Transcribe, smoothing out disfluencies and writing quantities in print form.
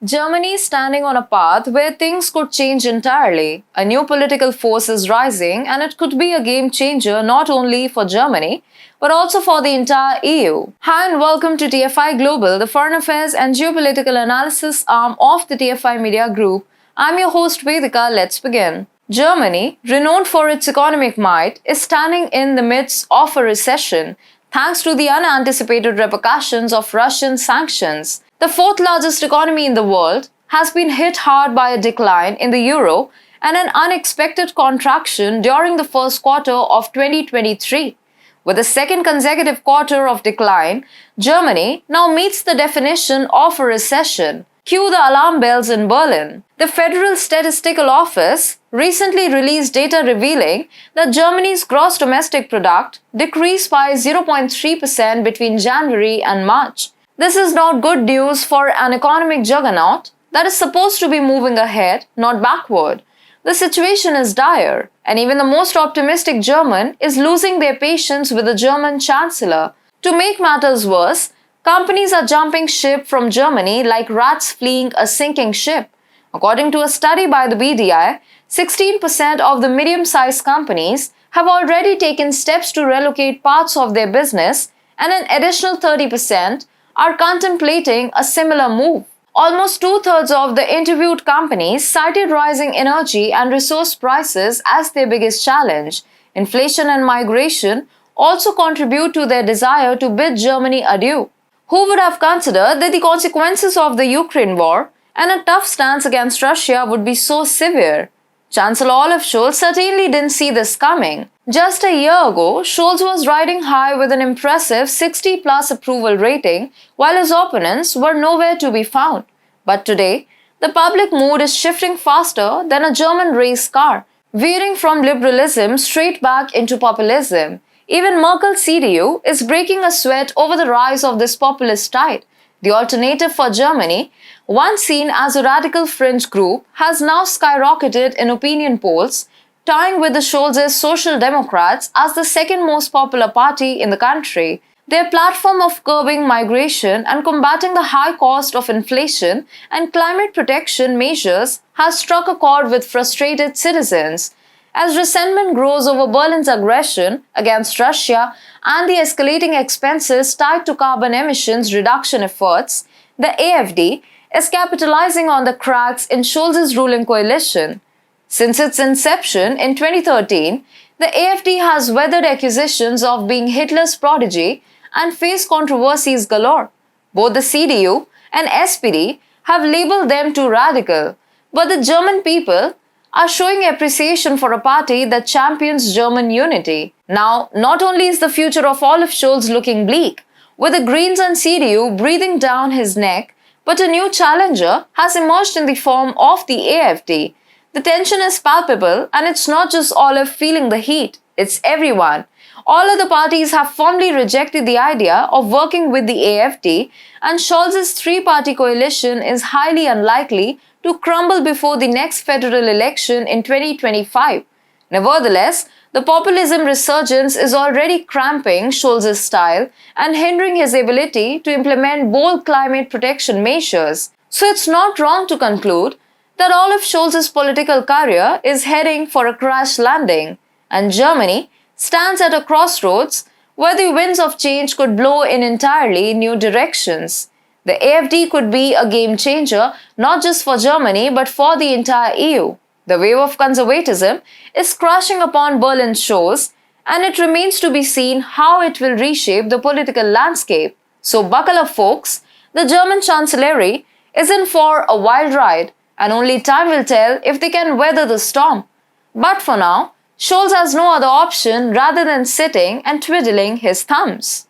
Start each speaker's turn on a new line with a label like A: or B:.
A: Germany is standing on a path where things could change entirely. A new political force is rising, and it could be a game changer not only for Germany, but also for the entire EU. Hi and welcome to TFI Global, the foreign affairs and geopolitical analysis arm of the TFI Media Group. I'm your host Vedika. Let's begin. Germany, renowned for its economic might, is standing in the midst of a recession thanks to the unanticipated repercussions of Russian sanctions. The fourth largest economy in the world has been hit hard by a decline in the euro and an unexpected contraction during the first quarter of 2023. With the second consecutive quarter of decline, Germany now meets the definition of a recession. Cue the alarm bells in Berlin. The Federal Statistical Office recently released data revealing that Germany's gross domestic product decreased by 0.3% between January and March. This is not good news for an economic juggernaut that is supposed to be moving ahead, not backward. The situation is dire, and even the most optimistic German is losing their patience with the German Chancellor. To make matters worse, companies are jumping ship from Germany like rats fleeing a sinking ship. According to a study by the BDI, 16% of the medium-sized companies have already taken steps to relocate parts of their business, and an additional 30% are contemplating a similar move. Almost two-thirds of the interviewed companies cited rising energy and resource prices as their biggest challenge. Inflation and migration also contribute to their desire to bid Germany adieu. Who would have considered that the consequences of the Ukraine war and a tough stance against Russia would be so severe? Chancellor Olaf Scholz certainly didn't see this coming. Just a year ago, Scholz was riding high with an impressive 60+ approval rating, while his opponents were nowhere to be found. But today, the public mood is shifting faster than a German race car, veering from liberalism straight back into populism. Even Merkel's CDU is breaking a sweat over the rise of this populist tide. The Alternative for Germany, once seen as a radical fringe group, has now skyrocketed in opinion polls, tying with the Scholz's Social Democrats as the second most popular party in the country. Their platform of curbing migration and combating the high cost of inflation and climate protection measures has struck a chord with frustrated citizens. As resentment grows over Berlin's aggression against Russia and the escalating expenses tied to carbon emissions reduction efforts, the AfD is capitalizing on the cracks in Scholz's ruling coalition. Since its inception in 2013, the AfD has weathered accusations of being Hitler's prodigy and faced controversies galore. Both the CDU and SPD have labeled them too radical, but the German people are showing appreciation for a party that champions German unity. Now, not only is the future of Olaf Scholz looking bleak, with the Greens and CDU breathing down his neck, but a new challenger has emerged in the form of the AfD. The tension is palpable, and it's not just Olaf feeling the heat, it's everyone. All other parties have firmly rejected the idea of working with the AfD, and Scholz's three-party coalition is highly unlikely to crumble before the next federal election in 2025. Nevertheless, the populism resurgence is already cramping Scholz's style and hindering his ability to implement bold climate protection measures. So it's not wrong to conclude that Olaf Scholz's political career is heading for a crash landing, and Germany stands at a crossroads where the winds of change could blow in entirely new directions. The AfD could be a game changer not just for Germany but for the entire EU. The wave of conservatism is crashing upon Berlin's shores, and it remains to be seen how it will reshape the political landscape. So buckle up, folks. The German Chancellery is in for a wild ride, and only time will tell if they can weather the storm. But for now, Scholz has no other option rather than sitting and twiddling his thumbs.